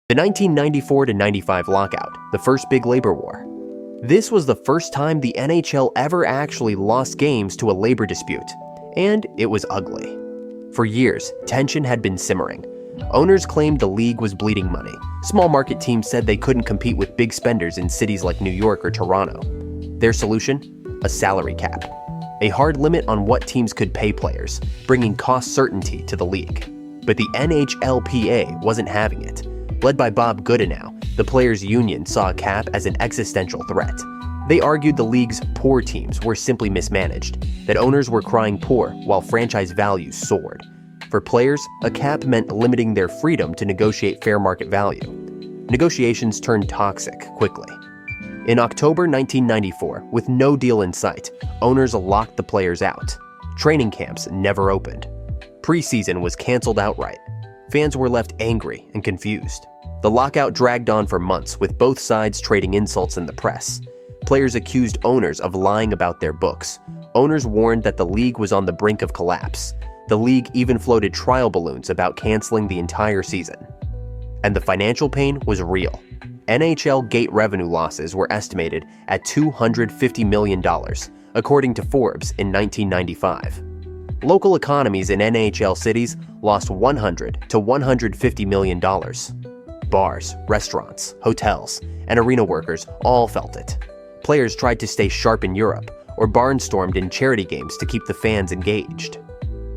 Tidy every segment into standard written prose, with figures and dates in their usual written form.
The 1994-95 lockout, the first big labor war. This was the first time the NHL ever actually lost games to a labor dispute, and it was ugly. For years, tension had been simmering. Owners claimed the league was bleeding money. Small market teams said they couldn't compete with big spenders in cities like New York or Toronto. Their solution? A salary cap. A hard limit on what teams could pay players, bringing cost certainty to the league. But the NHLPA wasn't having it. Led by Bob Goodenow, the players' union saw a cap as an existential threat. They argued the league's poor teams were simply mismanaged, that owners were crying poor while franchise values soared. For players, a cap meant limiting their freedom to negotiate fair market value. Negotiations turned toxic quickly. In October 1994, with no deal in sight, owners locked the players out. Training camps never opened. Preseason was canceled outright. Fans were left angry and confused. The lockout dragged on for months, with both sides trading insults in the press. Players accused owners of lying about their books. Owners warned that the league was on the brink of collapse. The league even floated trial balloons about canceling the entire season. And the financial pain was real. NHL gate revenue losses were estimated at $250 million, according to Forbes in 1995. Local economies in NHL cities lost $100 to $150 million. Bars, restaurants, hotels, and arena workers all felt it. Players tried to stay sharp in Europe or barnstormed in charity games to keep the fans engaged.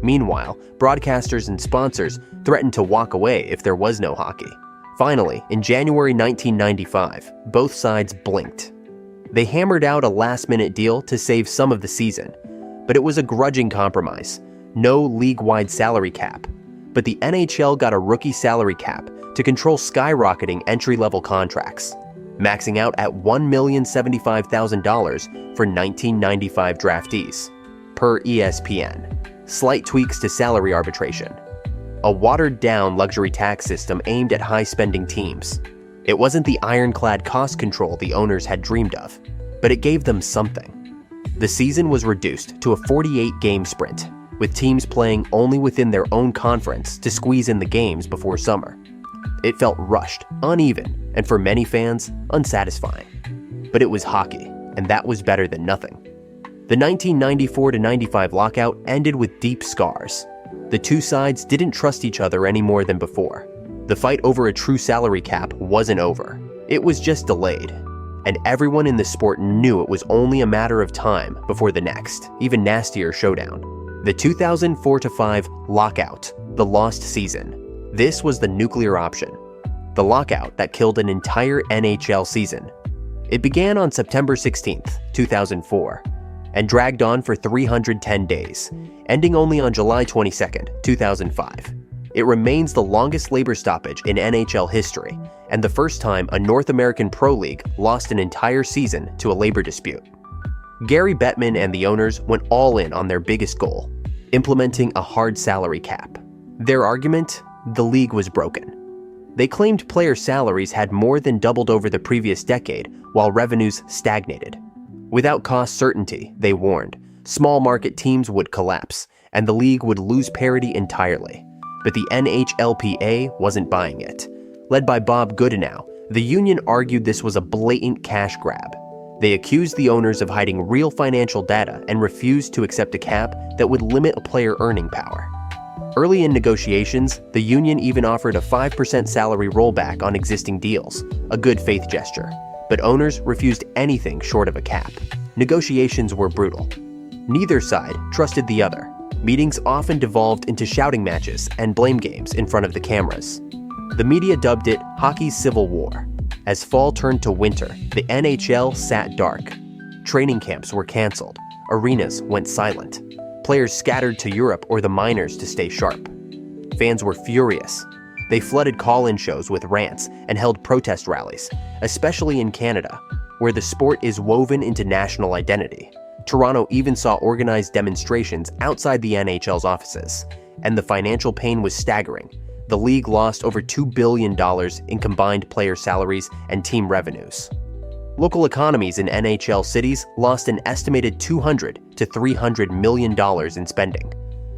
Meanwhile, broadcasters and sponsors threatened to walk away if there was no hockey. Finally, in January 1995, both sides blinked. They hammered out a last-minute deal to save some of the season, but it was a grudging compromise. No league-wide salary cap. But the NHL got a rookie salary cap to control skyrocketing entry-level contracts, maxing out at $1,075,000 for 1995 draftees, per ESPN. Slight tweaks to salary arbitration. A watered-down luxury tax system aimed at high-spending teams. It wasn't the ironclad cost control the owners had dreamed of, but it gave them something. The season was reduced to a 48-game sprint, with teams playing only within their own conference to squeeze in the games before summer. It felt rushed, uneven, and for many fans, unsatisfying. But it was hockey, and that was better than nothing. The 1994-95 lockout ended with deep scars. The two sides didn't trust each other any more than before. The fight over a true salary cap wasn't over. It was just delayed. And everyone in the sport knew it was only a matter of time before the next, even nastier showdown. The 2004-05 lockout, the lost season. This was the nuclear option. The lockout that killed an entire NHL season. It began on September 16, 2004, and dragged on for 310 days, ending only on July 22, 2005. It remains the longest labor stoppage in NHL history, and the first time a North American Pro League lost an entire season to a labor dispute. Gary Bettman and the owners went all in on their biggest goal, implementing a hard salary cap. Their argument? The league was broken. They claimed player salaries had more than doubled over the previous decade, while revenues stagnated. Without cost certainty, they warned, small market teams would collapse, and the league would lose parity entirely. But the NHLPA wasn't buying it. Led by Bob Goodenow, the union argued this was a blatant cash grab. They accused the owners of hiding real financial data and refused to accept a cap that would limit a player earning power. Early in negotiations, the union even offered a 5% salary rollback on existing deals, a good faith gesture. But owners refused anything short of a cap. Negotiations were brutal. Neither side trusted the other. Meetings often devolved into shouting matches and blame games in front of the cameras. The media dubbed it hockey's civil war. As fall turned to winter, the NHL sat dark. Training camps were canceled. Arenas went silent. Players scattered to Europe or the minors to stay sharp. Fans were furious. They flooded call-in shows with rants and held protest rallies, especially in Canada, where the sport is woven into national identity. Toronto even saw organized demonstrations outside the NHL's offices, and the financial pain was staggering. The league lost over $2 billion in combined player salaries and team revenues. Local economies in NHL cities lost an estimated $200 to $300 million in spending.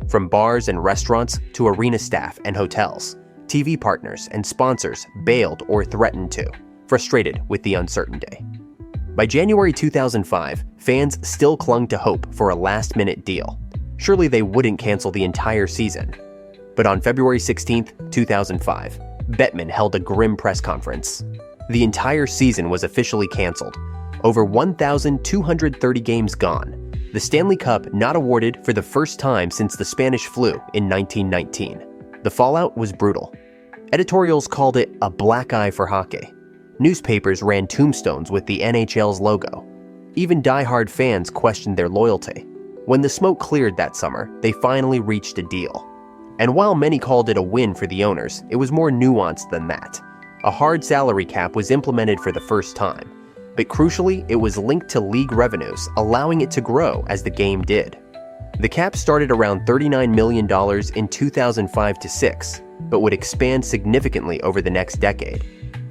From bars and restaurants to arena staff and hotels, TV partners and sponsors bailed or threatened to, frustrated with the uncertainty. By January 2005, fans still clung to hope for a last-minute deal. Surely they wouldn't cancel the entire season. But on February 16, 2005, Bettman held a grim press conference. The entire season was officially canceled. Over 1,230 games gone. The Stanley Cup not awarded for the first time since the Spanish flu in 1919. The fallout was brutal. Editorials called it a black eye for hockey. Newspapers ran tombstones with the NHL's logo. Even die-hard fans questioned their loyalty. When the smoke cleared that summer, they finally reached a deal. And while many called it a win for the owners, it was more nuanced than that. A hard salary cap was implemented for the first time. But crucially, it was linked to league revenues, allowing it to grow as the game did. The cap started around $39 million in 2005-06, but would expand significantly over the next decade,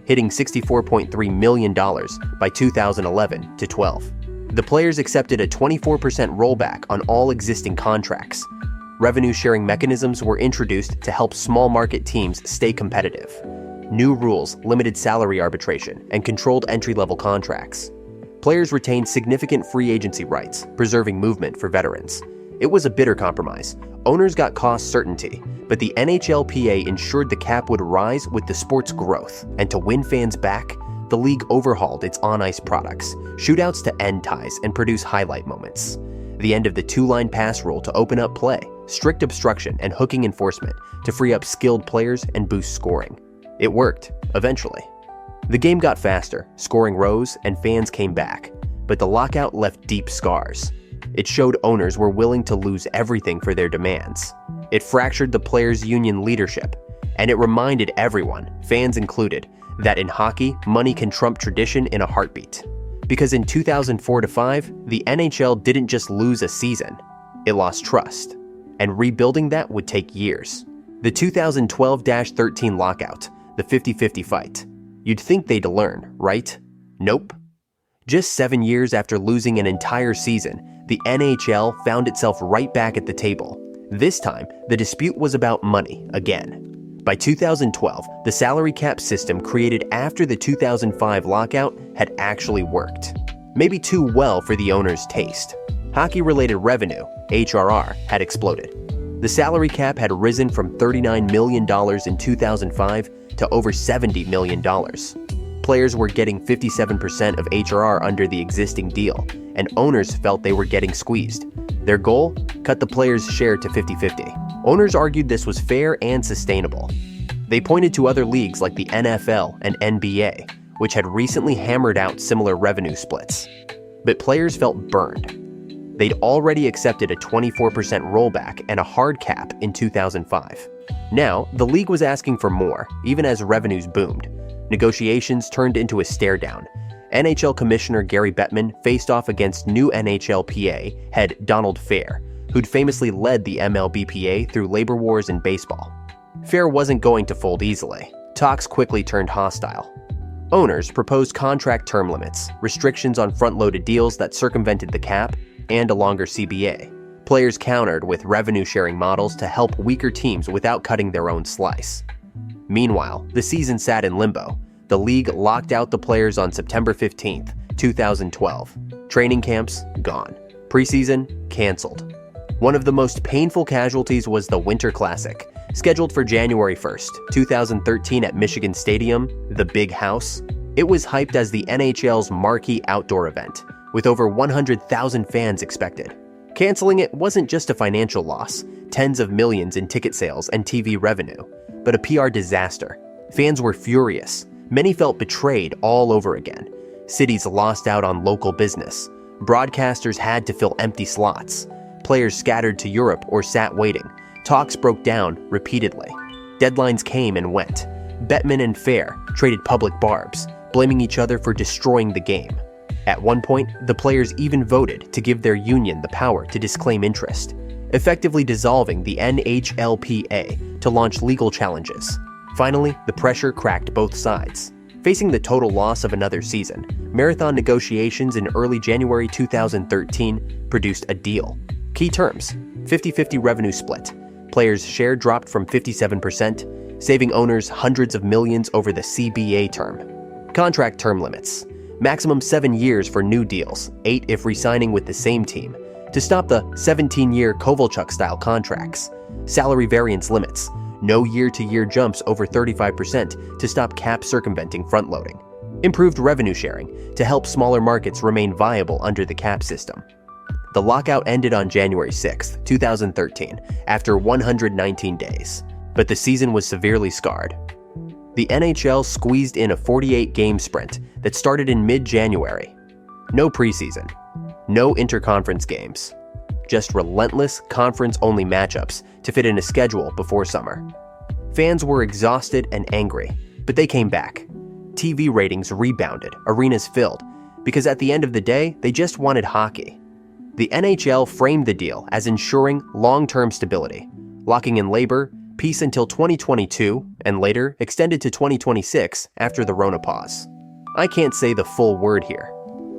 hitting $64.3 million by 2011-12. The players accepted a 24% rollback on all existing contracts. Revenue-sharing mechanisms were introduced to help small market teams stay competitive. New rules limited salary arbitration and controlled entry-level contracts. Players retained significant free agency rights, preserving movement for veterans. It was a bitter compromise. Owners got cost certainty, but the NHLPA ensured the cap would rise with the sport's growth. And to win fans back, the league overhauled its on-ice products, shootouts to end ties and produce highlight moments. The end of the two-line pass rule to open up play, strict obstruction and hooking enforcement to free up skilled players and boost scoring. It worked, eventually. The game got faster, scoring rose, and fans came back, but the lockout left deep scars. It showed owners were willing to lose everything for their demands. It fractured the players' union leadership, and it reminded everyone, fans included, that in hockey, money can trump tradition in a heartbeat. Because in 2004-05, the NHL didn't just lose a season, it lost trust, and rebuilding that would take years. The 2012-13 lockout, the 50-50 fight. You'd think they'd learn, right? Nope. Just 7 years after losing an entire season, the NHL found itself right back at the table. This time, the dispute was about money again. By 2012, the salary cap system created after the 2005 lockout had actually worked. Maybe too well for the owner's taste. Hockey-related revenue, HRR, had exploded. The salary cap had risen from $39 million in 2005 to over $70 million. Players were getting 57% of HRR under the existing deal, and owners felt they were getting squeezed. Their goal? Cut the players' share to 50-50. Owners argued this was fair and sustainable. They pointed to other leagues like the NFL and NBA, which had recently hammered out similar revenue splits. But players felt burned. They'd already accepted a 24% rollback and a hard cap in 2005. Now, the league was asking for more, even as revenues boomed. Negotiations turned into a stare-down. NHL Commissioner Gary Bettman faced off against new NHLPA head Donald Fair, who'd famously led the MLBPA through labor wars in baseball. Fair wasn't going to fold easily. Talks quickly turned hostile. Owners proposed contract term limits, restrictions on front-loaded deals that circumvented the cap, and a longer CBA. Players countered with revenue-sharing models to help weaker teams without cutting their own slice. Meanwhile, the season sat in limbo. The league locked out the players on September 15, 2012. Training camps, gone. Preseason, canceled. One of the most painful casualties was the Winter Classic, scheduled for January 1st, 2013 at Michigan Stadium, the Big House. It was hyped as the NHL's marquee outdoor event, with over 100,000 fans expected. Canceling it wasn't just a financial loss, tens of millions in ticket sales and TV revenue, but a PR disaster. Fans were furious. Many felt betrayed all over again. Cities lost out on local business. Broadcasters had to fill empty slots. Players scattered to Europe or sat waiting. Talks broke down repeatedly. Deadlines came and went. Bettman and Fair traded public barbs, blaming each other for destroying the game. At one point, the players even voted to give their union the power to disclaim interest, effectively dissolving the NHLPA to launch legal challenges. Finally, the pressure cracked both sides. Facing the total loss of another season, marathon negotiations in early January 2013 produced a deal. Key terms: 50-50 revenue split. Players' share dropped from 57% saving owners hundreds of millions over the CBA term. Contract term limits. Maximum 7 years for new deals, 8 if re-signing with the same team, to stop the 17-year Kovalchuk-style contracts. Salary variance limits. No year-to-year jumps over 35% to stop cap circumventing front-loading. Improved revenue sharing to help smaller markets remain viable under the cap system. The lockout ended on January 6, 2013, after 119 days, but the season was severely scarred. The NHL squeezed in a 48-game sprint that started in mid-January. No preseason, no interconference games, just relentless conference-only matchups to fit in a schedule before summer. Fans were exhausted and angry, but they came back. TV ratings rebounded, arenas filled, because at the end of the day, they just wanted hockey. The NHL framed the deal as ensuring long-term stability, locking in labor, peace until 2022, and later extended to 2026 after the Rona pause. I can't say the full word here.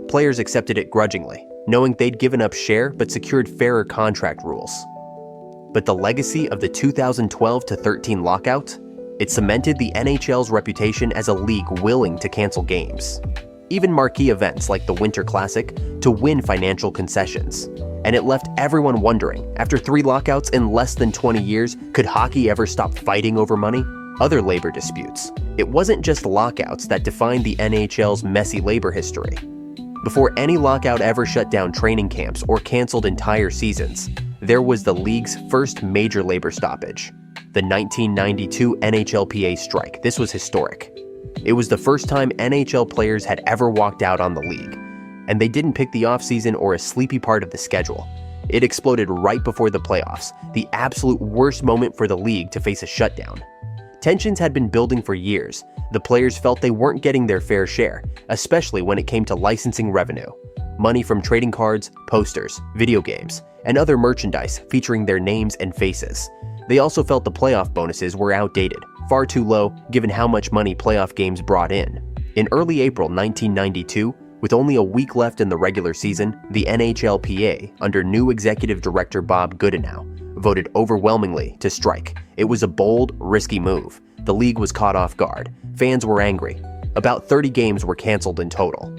Players accepted it grudgingly, knowing they'd given up share but secured fairer contract rules. But the legacy of the 2012-13 lockout? It cemented the NHL's reputation as a league willing to cancel games, even marquee events like the Winter Classic, to win financial concessions. And it left everyone wondering, after 3 lockouts in less than 20 years, could hockey ever stop fighting over money? Other labor disputes. It wasn't just lockouts that defined the NHL's messy labor history. Before any lockout ever shut down training camps or canceled entire seasons, there was the league's first major labor stoppage, the 1992 NHLPA strike. This was historic. It was the first time NHL players had ever walked out on the league, and they didn't pick the offseason or a sleepy part of the schedule. It exploded right before the playoffs, the absolute worst moment for the league to face a shutdown. Tensions had been building for years. The players felt they weren't getting their fair share, especially when it came to licensing revenue. Money from trading cards, posters, video games, and other merchandise featuring their names and faces. They also felt the playoff bonuses were outdated, far too low given how much money playoff games brought in. In early April 1992, with only a week left in the regular season, the NHLPA, under new executive director Bob Goodenow, voted overwhelmingly to strike. It was a bold, risky move. The league was caught off guard. Fans were angry. About 30 games were canceled in total.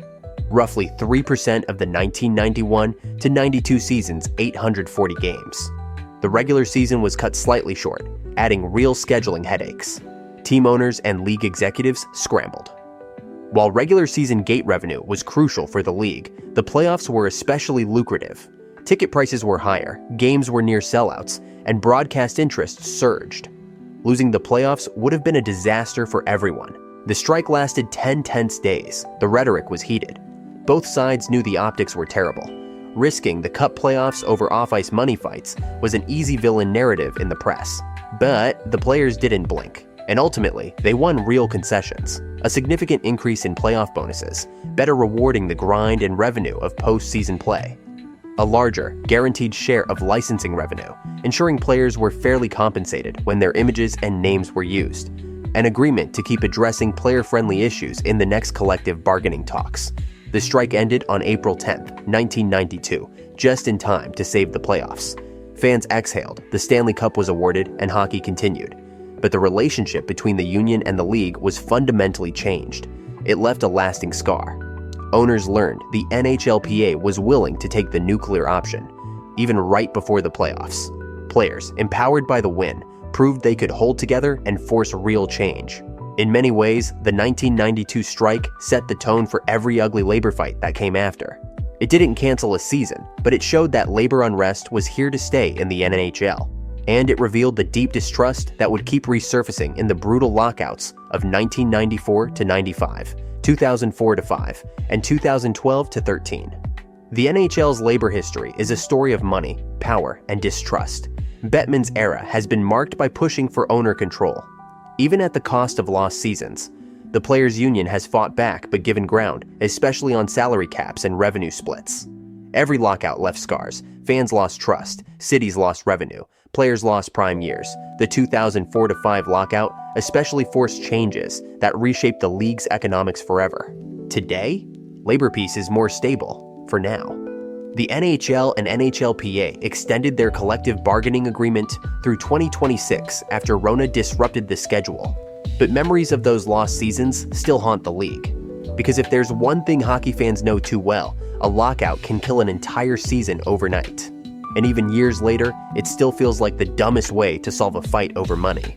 Roughly 3% of the 1991-92 season's 840 games. The regular season was cut slightly short, adding real scheduling headaches. Team owners and league executives scrambled. While regular season gate revenue was crucial for the league, the playoffs were especially lucrative. Ticket prices were higher, games were near sellouts, and broadcast interest surged. Losing the playoffs would have been a disaster for everyone. The strike lasted 10 tense days. The rhetoric was heated. Both sides knew the optics were terrible. Risking the cup playoffs over off-ice money fights was an easy villain narrative in the press. But the players didn't blink, and ultimately, they won real concessions. A significant increase in playoff bonuses, better rewarding the grind and revenue of postseason play. A larger, guaranteed share of licensing revenue, ensuring players were fairly compensated when their images and names were used. An agreement to keep addressing player-friendly issues in the next collective bargaining talks. The strike ended on April 10, 1992, just in time to save the playoffs. Fans exhaled, the Stanley Cup was awarded, and hockey continued. But the relationship between the union and the league was fundamentally changed. It left a lasting scar. Owners learned the NHLPA was willing to take the nuclear option, even right before the playoffs. Players, empowered by the win, proved they could hold together and force real change. In many ways, the 1992 strike set the tone for every ugly labor fight that came after. It didn't cancel a season, but it showed that labor unrest was here to stay in the NHL. And it revealed the deep distrust that would keep resurfacing in the brutal lockouts of 1994-95, 2004-5, and 2012-13. The NHL's labor history is a story of money, power, and distrust. Bettman's era has been marked by pushing for owner control. Even at the cost of lost seasons, the players' union has fought back but given ground, especially on salary caps and revenue splits. Every lockout left scars. Fans lost trust, cities lost revenue, players lost prime years. The 2004-5 lockout especially forced changes that reshaped the league's economics forever. Today, labor peace is more stable, for now. The NHL and NHLPA extended their collective bargaining agreement through 2026 after Rona disrupted the schedule. But memories of those lost seasons still haunt the league. Because if there's one thing hockey fans know too well, a lockout can kill an entire season overnight. And even years later, it still feels like the dumbest way to solve a fight over money.